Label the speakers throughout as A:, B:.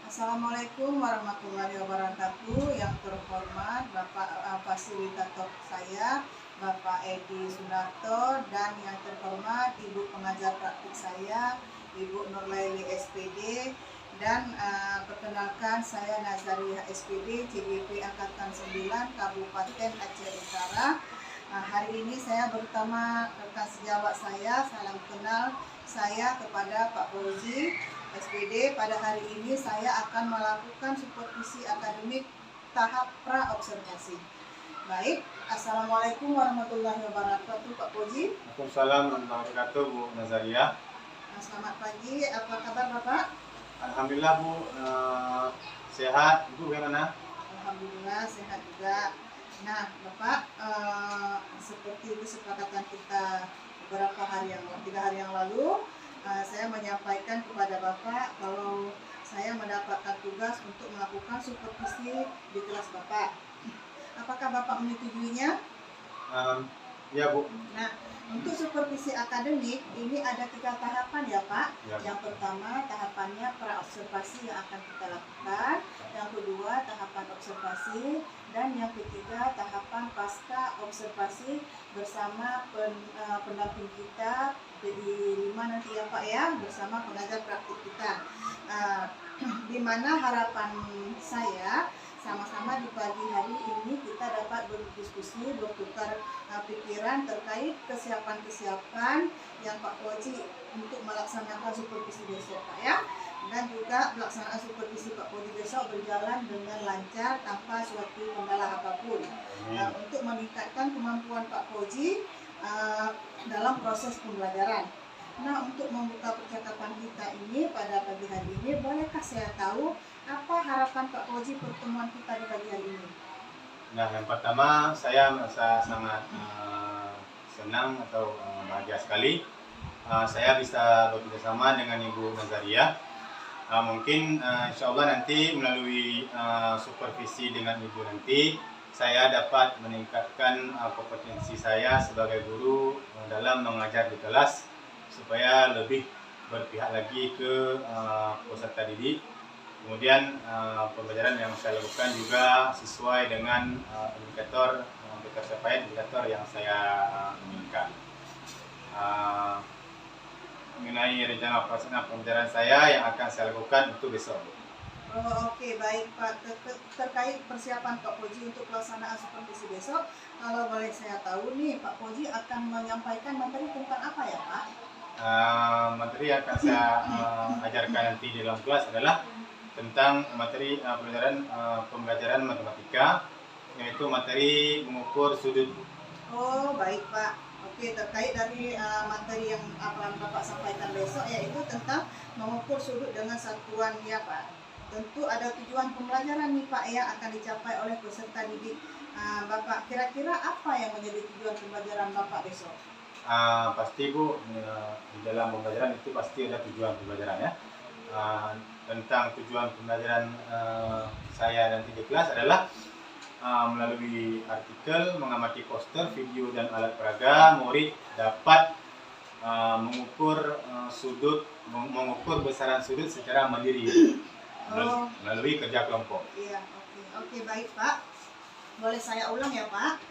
A: Assalamualaikum warahmatullahi wabarakatuh. Yang terhormat Bapak fasilitator saya, Bapak Edi Sunarto, dan yang terhormat Ibu pengajar praktik saya, Ibu Nurlaili SPD, dan perkenalkan saya Nazariah SPD, CGP Angkatan 9, Kabupaten Aceh Utara. Hari ini saya bersama rekan sejawat saya, salam kenal saya kepada Pak Fauzi SPD. Pada hari ini saya akan melakukan supervisi akademik tahap pra-observasi. Baik, Assalamualaikum warahmatullahi wabarakatuh Pak Fauzi.
B: Waalaikumsalam warahmatullahi wabarakatuh Bu Nazariah.
A: Selamat pagi, apa kabar Bapak?
B: Alhamdulillah Bu, sehat. Ibu bagaimana?
A: Alhamdulillah sehat juga. Nah Bapak, seperti kesepakatan kita beberapa hari yang 3 hari yang lalu, saya menyampaikan kepada Bapak kalau saya mendapatkan tugas untuk melakukan supervisi di kelas Bapak. Apakah Bapak menyetujuinya?
B: Ya Bu.
A: Nah, untuk supervisi akademik ini ada 3 tahapan ya Pak.
B: Ya.
A: Yang pertama tahapannya pra-observasi yang akan kita lakukan. Yang kedua tahapan observasi, dan yang ketiga tahapan pasca observasi bersama pendamping kita di 5 nanti ya Pak ya, bersama pengajar praktik kita. Di mana harapan saya sama-sama di pagi hari ini kita dapat berdiskusi, bertukar pikiran terkait kesiapan-kesiapan yang Pak Fauzi untuk melaksanakan supervisi besok Pak ya. Dan juga pelaksanaan supervisi Pak Fauzi besok berjalan dengan lancar tanpa suatu kendala apapun. Untuk meningkatkan kemampuan Pak Fauzi dalam proses pembelajaran. Nah, untuk membuka percakapan kita ini pada pagi hari ini, bolehkah saya tahu apa harapan Pak Fauzi pertemuan kita di pagi hari ini?
B: Nah, yang pertama saya merasa sangat senang atau bahagia sekali saya bisa bekerjasama dengan Ibu Nazariah. Mungkin insya Allah nanti melalui supervisi dengan Ibu nanti saya dapat meningkatkan kompetensi saya sebagai guru dalam mengajar di kelas supaya lebih berpihak lagi ke peserta didik. Kemudian pembelajaran yang saya lakukan juga sesuai dengan indikator yang saya inginkan. Mengenai rencana pelaksanaan pembelajaran saya yang akan saya lakukan untuk besok.
A: Oke, baik Pak. Terkait persiapan Pak Fauzi untuk pelaksanaan supervisi besok, kalau boleh saya tahu nih, Pak Fauzi akan menyampaikan materi tentang apa ya Pak?
B: Materi yang akan saya ajarkan nanti di dalam kelas adalah tentang materi pembelajaran matematika, yaitu materi mengukur sudut.
A: Oh baik Pak. Oke, terkait dari materi yang akan Bapak sampaikan besok, yaitu tentang mengukur sudut dengan satuan ya Pak. Tentu ada tujuan pembelajaran nih Pak ya akan dicapai oleh peserta didik Bapak. Kira-kira apa yang menjadi tujuan pembelajaran Bapak besok?
B: Pasti Bu, di dalam pembelajaran itu pasti ada tujuan pembelajaran ya. Tentang tujuan pembelajaran saya nanti di kelas adalah melalui artikel, mengamati poster, video, dan alat peraga, murid dapat mengukur besaran sudut secara mandiri melalui kerja kelompok.
A: Iya, oke baik Pak. Boleh saya ulang ya Pak?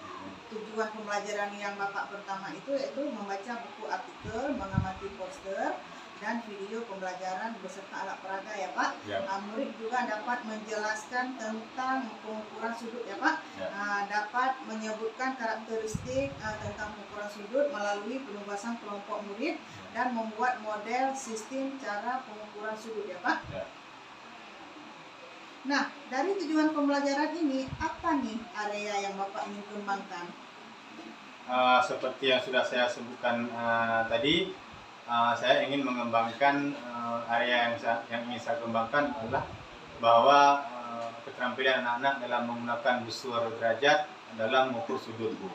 A: Tujuan pembelajaran yang Bapak pertama itu yaitu membaca buku artikel, mengamati poster, dan video pembelajaran beserta alat peraga ya Pak.
B: Ya.
A: Murid juga dapat menjelaskan tentang pengukuran sudut ya Pak.
B: Ya.
A: Dapat menyebutkan karakteristik tentang pengukuran sudut melalui penugasan kelompok murid dan membuat model sistem cara pengukuran sudut ya Pak.
B: Ya.
A: Nah, dari tujuan pembelajaran ini, apa nih area yang Bapak ingin kembangkan?
B: Seperti yang sudah saya sebutkan tadi, saya ingin mengembangkan area yang ingin saya kembangkan adalah bahwa keterampilan anak-anak dalam menggunakan busur derajat dalam mengukur sudut Bu.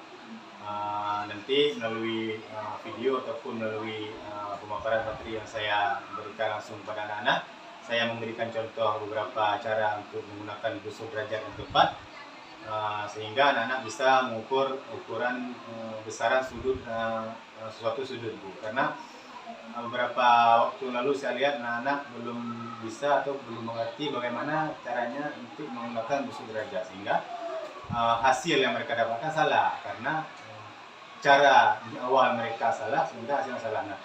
B: Nanti melalui video ataupun melalui pemaparan materi yang saya berikan langsung kepada anak-anak, saya memberikan contoh beberapa cara untuk menggunakan busur derajat yang tepat sehingga anak-anak bisa mengukur ukuran besaran sudut suatu sudut Bu. Karena beberapa waktu lalu saya lihat anak-anak belum bisa atau belum mengerti bagaimana caranya untuk menggunakan busur derajat, sehingga hasil yang mereka dapatkan salah karena cara di awal mereka salah sehingga hasilnya salah. Nah,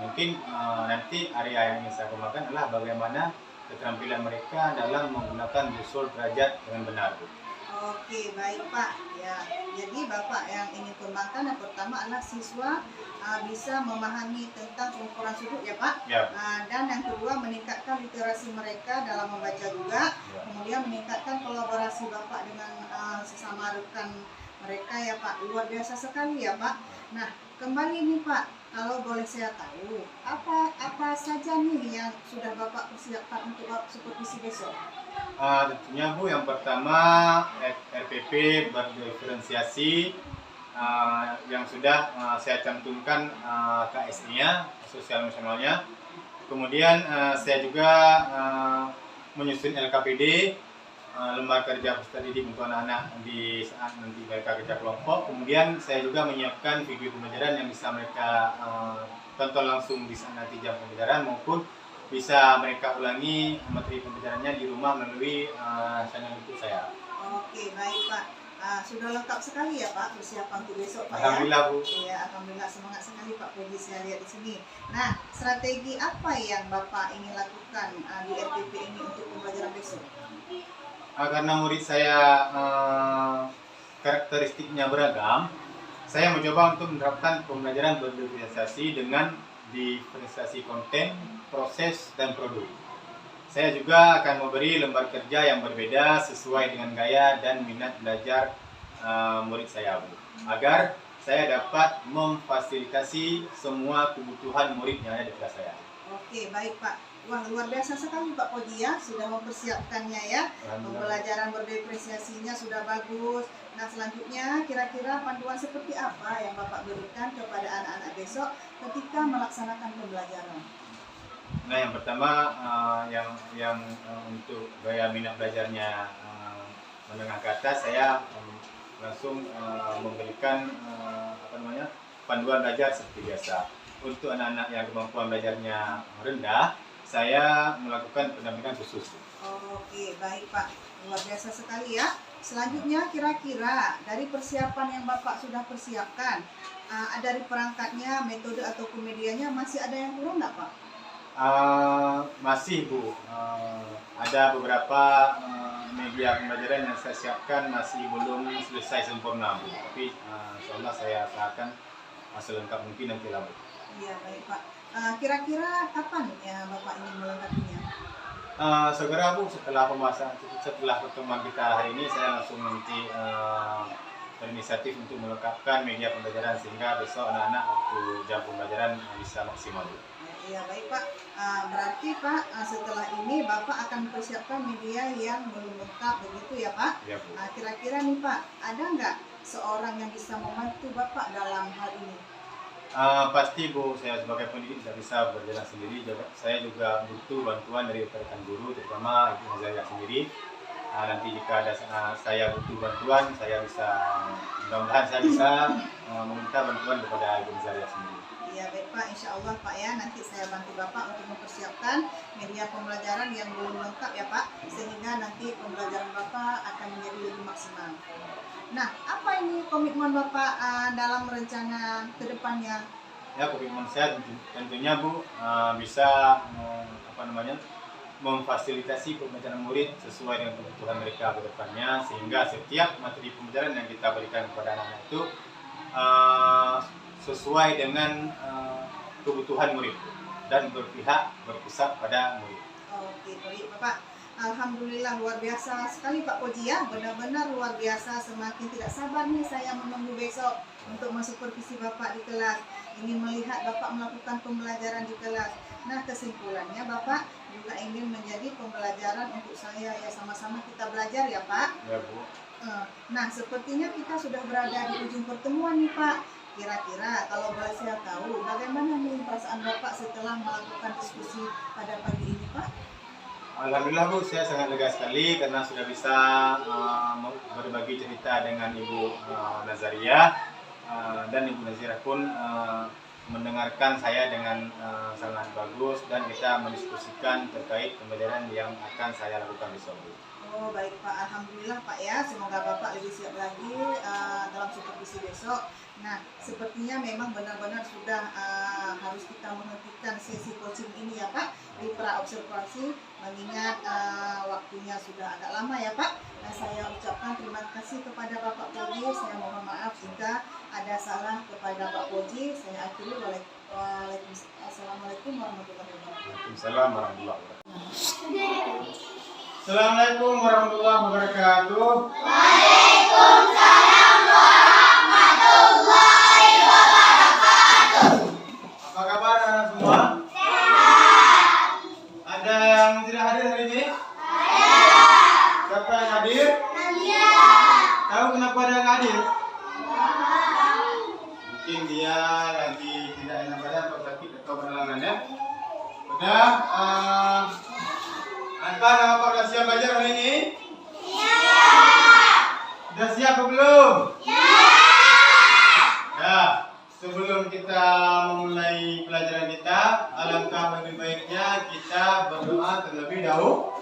B: mungkin nanti area yang ingin saya kembangkan adalah bagaimana keterampilan mereka dalam menggunakan busur derajat dengan benar, Bu.
A: Oke, baik Pak. Ya, jadi Bapak yang ingin kembangkan yang pertama adalah siswa bisa memahami tentang pengukuran sudut ya Pak.
B: Ya.
A: Dan yang kedua meningkatkan literasi mereka dalam membaca juga.
B: Ya.
A: Kemudian meningkatkan kolaborasi Bapak dengan sesama rekan mereka ya Pak. Luar biasa sekali ya Pak. Nah, kembali nih Pak, kalau boleh saya tahu, apa saja nih yang sudah Bapak persiapkan untuk supervisi besok?
B: Tentunya Bu, yang pertama RPP berdiferensiasi yang sudah saya cantumkan KSI-nya, sosial emosionalnya. Kemudian saya juga menyusun LKPD, lembar kerja peserta didik untuk anak-anak di saat nanti mereka kerja kelompok. Kemudian saya juga menyiapkan video pembelajaran yang bisa mereka tonton langsung di saat nanti jam pembelajaran, maupun bisa mereka ulangi materi pembelajarannya di rumah melalui channel YouTube saya.
A: Oke, baik Pak. Sudah lengkap sekali ya Pak persiapan untuk besok Pak.
B: Alhamdulillah
A: ya?
B: Bu.
A: Iya, alhamdulillah, semangat sekali Pak Puji saya lihat di sini. Nah, strategi apa yang Bapak ingin lakukan di RPP ini untuk pembelajaran besok?
B: Karena murid saya karakteristiknya beragam, saya mencoba untuk menerapkan pembelajaran berdiferensiasi dengan diferensiasi konten, proses, dan produk. Saya juga akan memberi lembar kerja yang berbeda sesuai dengan gaya dan minat belajar murid saya, Bu, agar saya dapat memfasilitasi semua kebutuhan murid yang ada di kelas saya.
A: Oke, baik Pak. Wah, luar biasa sekali Pak Puji ya, sudah mempersiapkannya ya. Pembelajaran berdiferensiasinya sudah bagus. Nah, selanjutnya kira-kira panduan seperti apa yang Bapak berikan kepada anak-anak besok ketika melaksanakan pembelajaran?
B: Nah, yang pertama yang untuk gaya minat belajarnya menengah ke atas, saya langsung memberikan panduan belajar seperti biasa. Untuk anak-anak yang kemampuan belajarnya rendah, saya melakukan pendampingan khusus.
A: Oke, baik Pak, luar biasa sekali ya. Selanjutnya kira-kira dari persiapan yang Bapak sudah persiapkan, dari perangkatnya, metode ataupun medianya masih ada yang kurang nggak Pak?
B: Masih Bu, ada beberapa media pembelajaran yang saya siapkan masih belum selesai sempurna Bu, tapi insyaallah saya usahakan selengkap mungkin nanti lah Bu.
A: Iya, baik Pak. Kira-kira kapan ya Bapak ingin melengkapinya?
B: Segera Bu, setelah pertemuan kita hari ini, saya langsung nanti berinisiatif untuk melengkapkan media pembelajaran sehingga besok anak-anak waktu jam pembelajaran bisa maksimal Bu.
A: Iya, baik Pak. Berarti Pak, setelah ini Bapak akan mempersiapkan media yang belum lengkap begitu ya Pak?
B: Ya Bu.
A: Kira-kira nih Pak, ada nggak seorang yang bisa membantu Bapak dalam hal ini?
B: Pasti Bu, saya sebagai pendidik tidak bisa berjalan sendiri. Saya juga butuh bantuan dari rekan guru, terutama Ibu Nazaria sendiri. Nanti jika ada saya butuh bantuan, mudah-mudahan saya bisa meminta bantuan kepada Ibu Nazaria sendiri.
A: Ya baik Pak, insya Allah Pak ya, nanti saya bantu Bapak untuk mempersiapkan media pembelajaran yang belum lengkap ya Pak, sehingga nanti pembelajaran Bapak akan menjadi lebih maksimal. Nah, apa ini komitmen Bapak dalam rencana ke depannya?
B: Ya, komitmen saya tentunya Bu bisa memfasilitasi pembelajaran murid sesuai dengan kebutuhan mereka ke depannya, sehingga setiap materi pembelajaran yang kita berikan kepada anak-anak itu sesuai dengan kebutuhan murid dan berpusat pada murid.
A: Oke, baik Bapak. Alhamdulillah luar biasa sekali Pak Puji ya, benar-benar luar biasa. Semakin tidak sabar nih saya menunggu besok untuk mensupervisi Bapak di kelas, ingin melihat Bapak melakukan pembelajaran di kelas. Nah, kesimpulannya Bapak juga ingin menjadi pembelajaran untuk saya ya, sama-sama kita belajar ya Pak.
B: Ya Bu.
A: Nah, sepertinya kita sudah berada di ujung pertemuan nih Pak. Kira-kira kalau boleh saya tahu, bagaimana nih perasaan Bapak setelah melakukan diskusi pada pagi ini Pak?
B: Alhamdulillah Bu, saya sangat lega sekali karena sudah bisa berbagi cerita dengan Ibu Nazaria, dan Ibu Nazaria pun mendengarkan saya dengan sangat bagus dan kita mendiskusikan terkait pembelajaran yang akan saya lakukan besok.
A: Oh baik Pak, Alhamdulillah Pak ya, semoga Bapak lebih siap lagi dalam supervisi besok. Nah, sepertinya memang benar-benar sudah harus kita menghentikan sesi coaching ini ya Pak di pra-observasi, mengingat waktunya sudah agak lama ya Pak. Nah, saya ucapkan terima kasih kepada Bapak Koji, saya mohon maaf jika ada salah kepada Pak Koji. Saya akhiri. Assalamualaikum warahmatullahi wabarakatuh.
B: Waalaikumsalam warahmatullahi wabarakatuh. Assalamualaikum warahmatullahi wabarakatuh.
C: Waalaikumsalam warahmatullahi wabarakatuh.
B: Apa kabar anak semua? Sehat. Ada yang tidak hadir hari ini? Ada. Siapa yang hadir? Nadia. Tahu kenapa dia nggak hadir? Mungkin dia lagi tidak enak badan atau sakit atau berhalangan ya. Udah, anak-anak pada siap belajar hari ini? Iya. Sudah siap atau belum? Iya. Ya, sebelum kita memulai pelajaran kita, alangkah lebih baiknya kita berdoa terlebih dahulu.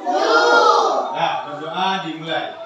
B: Nah, berdoa dimulai.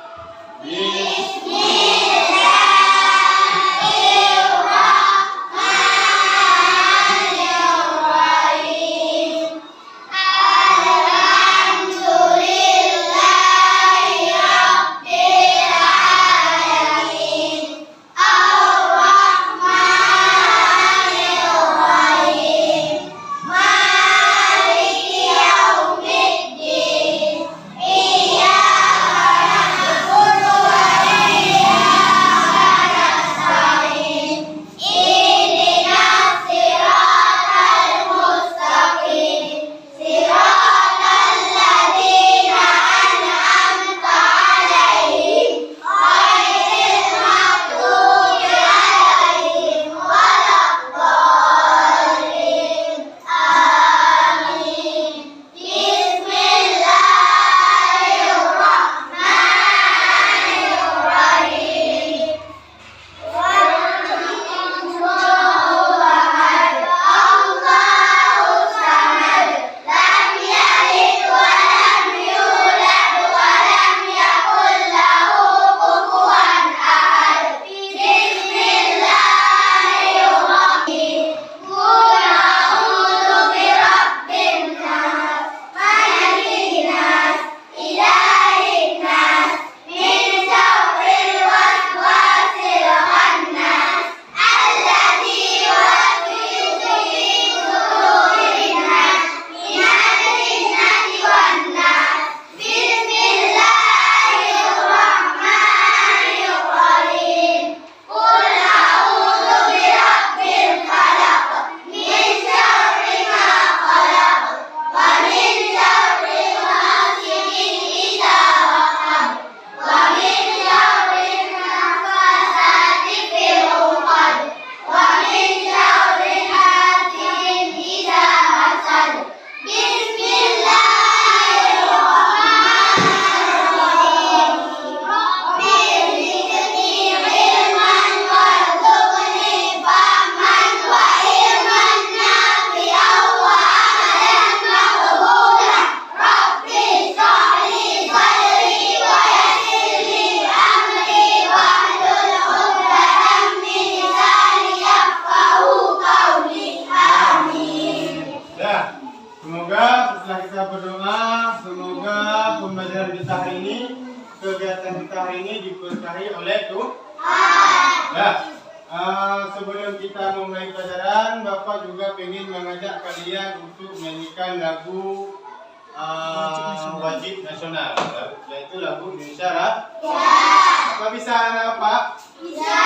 B: kegiatan kita hari ini diberkahi oleh Tuhan. Nah, sebelum kita memulai pelajaran, Bapak juga ingin mengajak kalian untuk menyanyikan lagu wajib nasional, yaitu lagu Indonesia Raya. Apa bisa anak Pak? Bisa.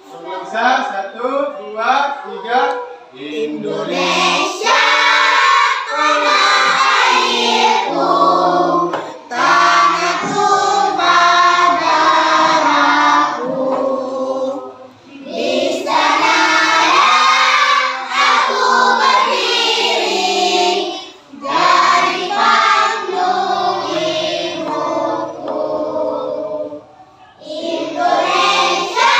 B: Bisa. 1, 2, 3. Indonesia tanah airku, tanahku darahku, di sana aku berdiri, jadi panggung ibuku. Indonesia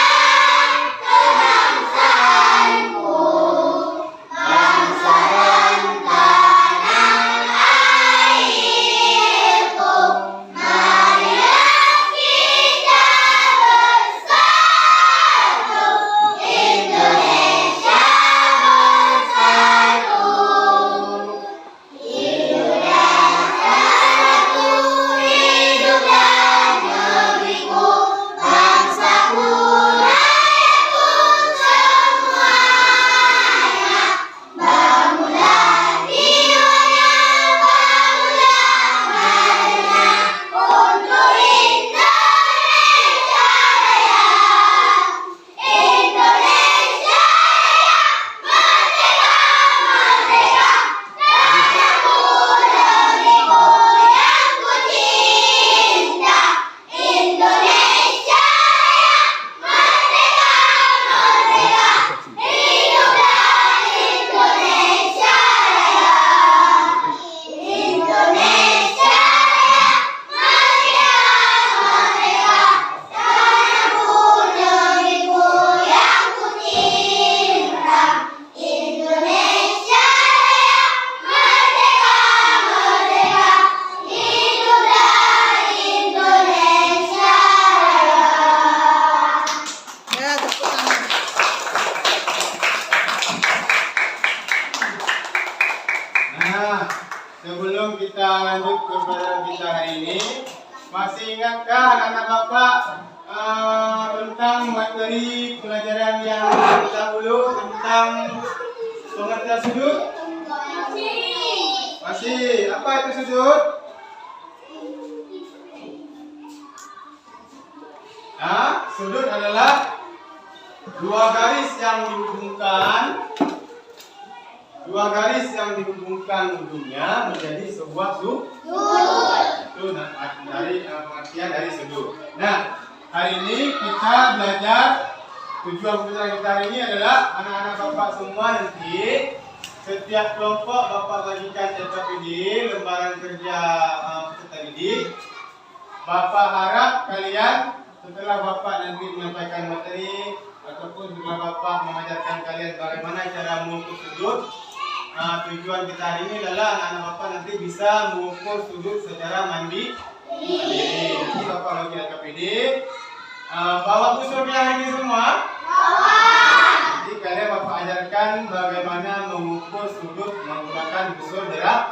B: kebangsaanku. ke pelajaran kita hari ini. Masih ingatkah anak-anak Bapak tentang materi pelajaran yang terdahulu tentang pengertian sudut? Masih. Apa itu sudut? Sudut adalah dua garis yang dihubungkan ujungnya menjadi sebuah sudut. Itu dari pengertian dari sudut. Nah, hari ini kita belajar, tujuan pembelajaran kita hari ini adalah anak-anak Bapak semua nanti setiap kelompok Bapak bagikan CPD, lembaran kerja peserta didik. Bapak harap kalian setelah Bapak nanti menyampaikan materi ataupun setelah Bapak mengajarkan kalian bagaimana cara mengukur sudut, tujuan kita hari ini adalah anak-anak Bapak nanti bisa mengukur sudut secara mandiri. Nanti Bapak bagi KPD, bawa busurnya hari ini semua. Nanti kalian Bapak ajarkan bagaimana mengukur sudut menggunakan busur jarak.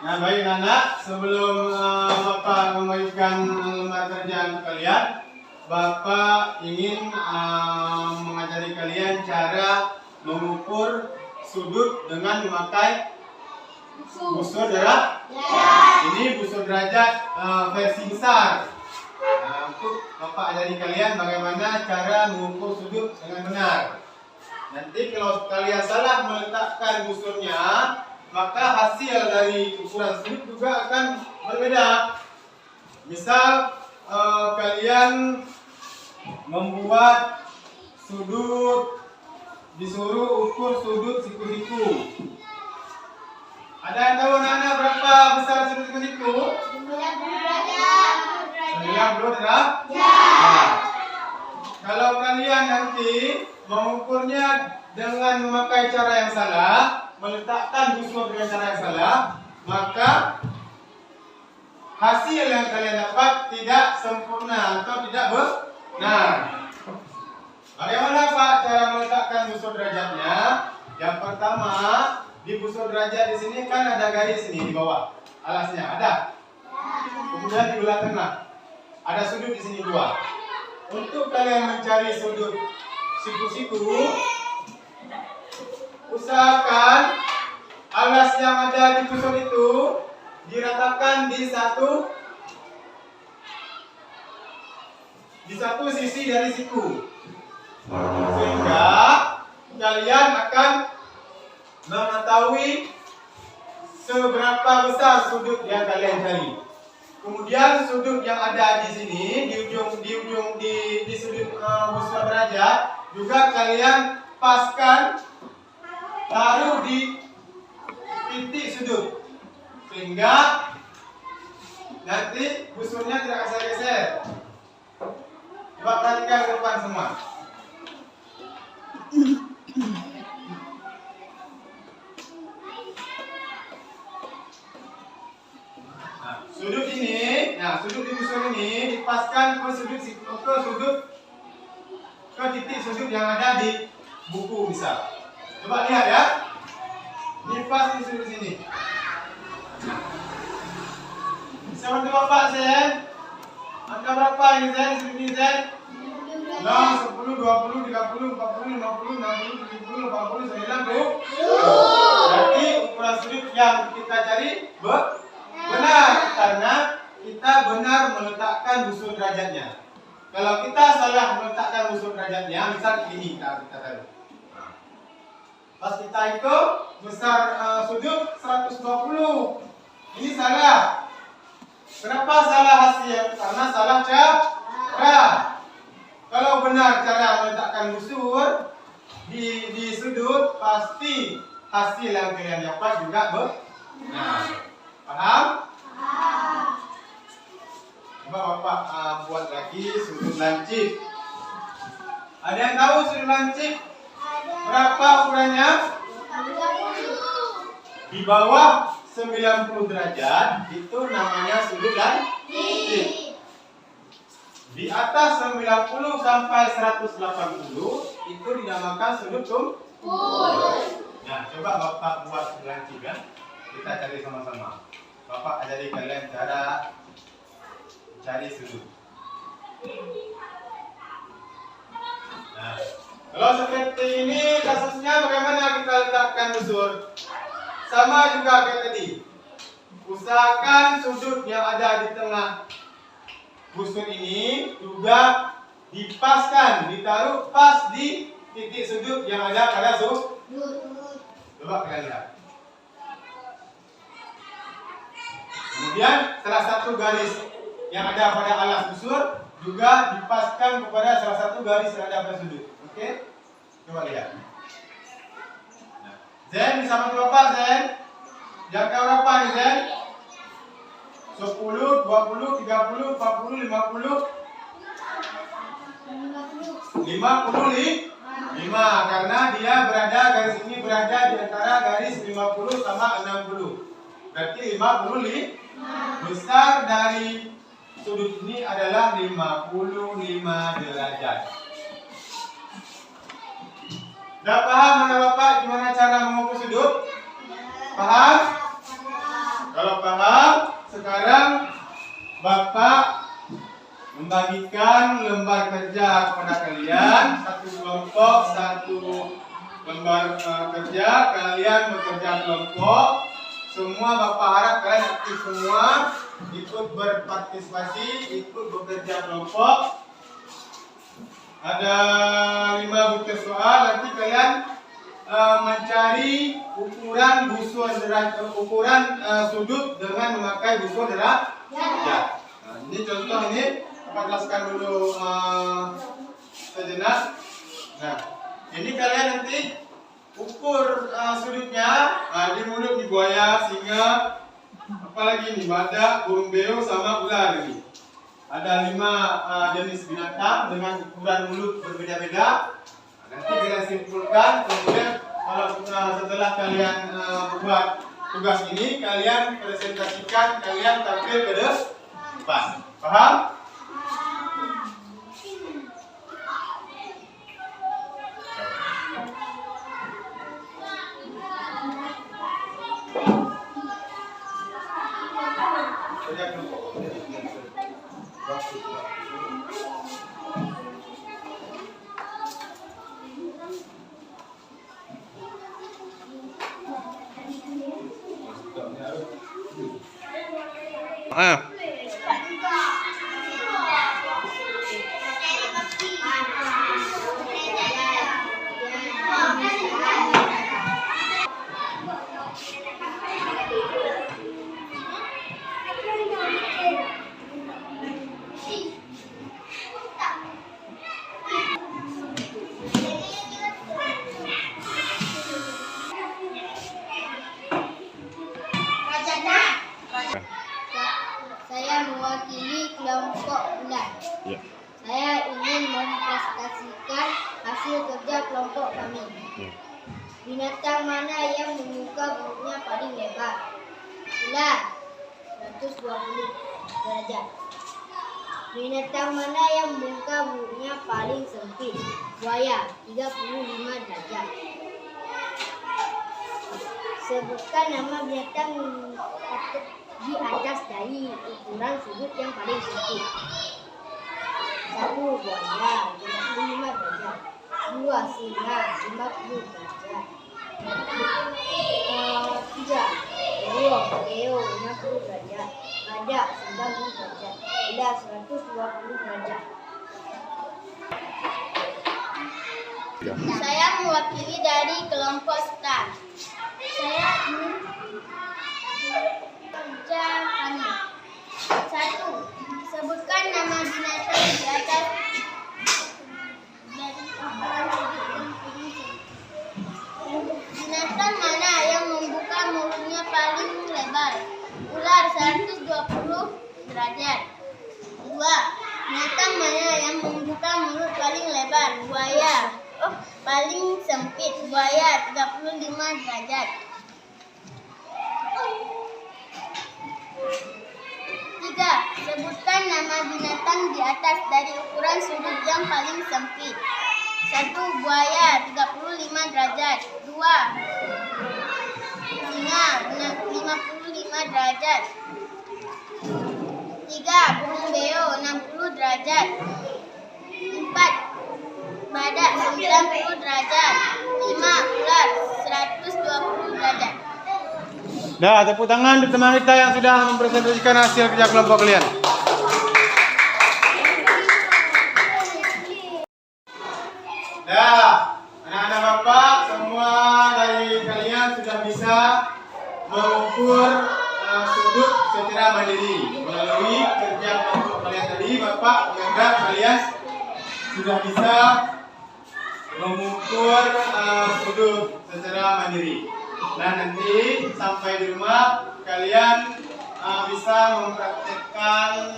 B: Nah, baik anak, sebelum Bapak membagikan lembar kerjaan kalian, Bapak ingin mengajari kalian cara mengukur sudut dengan memakai busur derajat. Ini busur derajat versi besar. Untuk Bapak ajari kalian bagaimana cara mengukur sudut dengan benar. Nanti kalau kalian salah meletakkan busurnya, maka hasil dari ukuran sudut juga akan berbeda. Misal kalian membuat sudut, disuruh ukur sudut siku-siku. Ada yang tahu anak-anak berapa besar sudut siku-siku? 90 derajat. Kalau kalian nanti mengukurnya dengan memakai cara yang salah, meletakkan busur dengan cara yang salah, maka hasil yang kalian dapat tidak sempurna atau tidak benar. Bagaimana Pak cara meletakkan busur derajatnya? Yang pertama, di busur derajat di sini kan ada garis ini di bawah, alasnya ada. Kemudian di belah tengah ada sudut di sini 2. Untuk kalian mencari sudut siku-siku, usahakan alas yang ada di busur itu diratakan di satu sisi dari siku, sehingga kalian akan mengetahui seberapa besar sudut yang kalian cari. Kemudian sudut yang ada di sini di sudut busur derajat juga kalian paskan, taruh di titik sudut, sehingga nanti busurnya tidak geser-geser. Coba perhatikan ke depan semua. Sudut ini, sudut di busur ini dipaskan ke titik sudut yang ada di buku misal. Coba lihat ya. Dipas di sudut sini. Bisa bantu Bapak Sen? Angka berapa ini Sen? Sudut ini Sen? 6, 10, 20, 30, 40, 50, 60, 70, 80, 90. Berarti ukuran sudut yang kita cari benar, karena kita benar meletakkan busur derajatnya. Kalau kita salah meletakkan busur derajatnya, misal ini kita taruh. Pas kita itu besar sudut 120. Ini salah. Kenapa salah hasil? Karena salah cara. Kalau benar cara meletakkan busur di sudut, pasti hasil yang kalian dapat juga benar. Paham? Coba Bapak buat lagi sudut lancip. Ada yang tahu sudut lancip? Berapa ukurannya? Di bawah 90 derajat itu namanya sudut lancip. Di atas 90 sampai 180 itu dinamakan sudut kubus. Nah, coba Bapak buat dengan 3. Kita cari sama-sama. Bapak ajari kalian cara cari sudut. Nah, kalau seperti ini kasusnya bagaimana kita letakkan busur? Sama juga kayak tadi. Usahakan sudut yang ada di tengah busur ini juga dipaskan, ditaruh pas di titik sudut yang ada pada sudut. Coba kalian lihat. Kemudian salah satu garis yang ada pada alas busur juga dipaskan kepada salah satu garis yang ada pada sudut. Oke? Coba lihat. Nah, Zen bisa bantu Bapak, Zen? Jangka berapa nih, Zen? 10, 20, 30, 40, 50. 55 karena dia berada, garis ini berada di antara garis 50 sama 60. Berarti 55. Besar dari sudut ini adalah 55 derajat. Udah paham mana Bapak gimana cara mengukur sudut? Paham? Kalau paham, sekarang Bapak membagikan lembar kerja kepada kalian. Satu kelompok, satu lembar kerja. Kalian bekerja kelompok. Semua Bapak harap kalian aktif semua, ikut berpartisipasi, ikut bekerja kelompok. Ada 5 butir soal. Nanti kalian mencari ukuran busur ukuran sudut dengan memakai busur derajat. Nah, ini contoh ini. Bapak jelaskan dulu sejenak. Nah, ini kalian nanti ukur sudutnya di mulut di buaya, singa, apalagi ini badak, burung beo sama ular ini. Ada 5 jenis binatang dengan ukuran mulut berbeda-beda. Nanti kalian simpulkan, kemudian kalau setelah kalian buat tugas ini, kalian presentasikan, kalian tampil ke depan. Paham?
C: Saya mewakili kelompok ular.
D: Ya.
C: Saya ingin mempresentasikan hasil kerja kelompok kami.
D: Ya.
C: Binatang mana yang membuka mulutnya paling lebar? Ular, 120 derajat. Binatang mana yang membuka mulutnya paling sempit? Buaya, 35 derajat. Sebutkan nama binatang di atas dari ukuran sudut yang paling sempit. 1. Buaya, 55 derajat. 2. Singa, 50 derajat. 3. Burung beo, 50 derajat. Badak, 90 derajat. Ular, 120 derajat.
D: Ya.
C: Saya mewakili dari kelompok star. Saya ingin kerja kami. 1. Sebutkan nama binatang di atas dari ukuran sudut yang paling sempit. Binatang mana yang membuka mulutnya paling lebar? Ular, 120 derajat. 2. Binatang mana yang membuka mulut paling lebar? Buaya. Paling sempit. Buaya, 35 derajat. 3. Sebutkan nama binatang di atas dari ukuran sudut yang paling sempit. 1. Buaya 35 derajat. 2. Singa 55 derajat. 3. Burung beo 60 derajat. 4. Badak 90 derajat. 5. Ular 120 derajat.
B: Dah, tepuk tangan untuk teman kita yang sudah mempresentasikan hasil kerja kelompok kalian. Dah, anak-anak bapak semua dari kalian sudah bisa mengukur sudut secara mandiri. Melalui kerja kelompok kalian tadi, bapak menganggap kalian sudah bisa mengukur sudut secara mandiri. Nah, nanti sampai di rumah kalian bisa mempraktekkan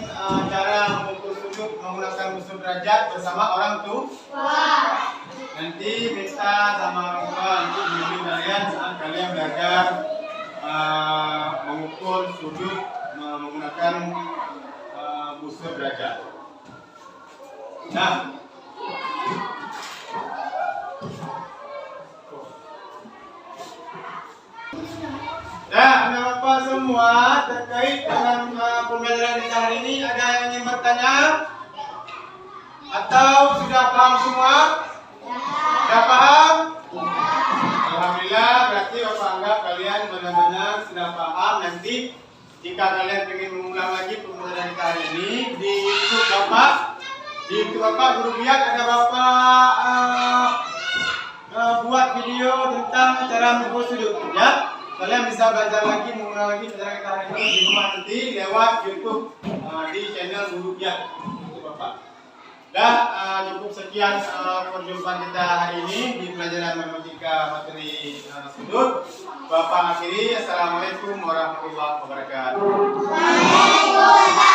B: cara mengukur sudut menggunakan musuh derajat bersama orang tua. Nanti minta sama orang tua untuk bimbing kalian saat kalian belajar mengukur sudut menggunakan musuh derajat. Nah, anak bapak semua terkait dengan pembelajaran kita hari ini, ada yang ingin bertanya? Atau sudah paham semua? Sudah paham? Alhamdulillah, berarti bapak anggap kalian benar-benar sudah paham. Nanti jika kalian ingin mengulang lagi pembelajaran kita hari ini di YouTube bapak guru biak ada bapak buat video tentang cara mengukur sudut, ya. Kalian bisa belajar lagi, mengulang lagi pelajaran kita hari ini di rumah nanti lewat YouTube di channel Guru Biak untuk bapak. Dan cukup sekian perjumpaan kita hari ini di pelajaran matematika materi sudut. Bapak akhiri, assalamualaikum warahmatullahi wabarakatuh.
C: Waalaikumsalam.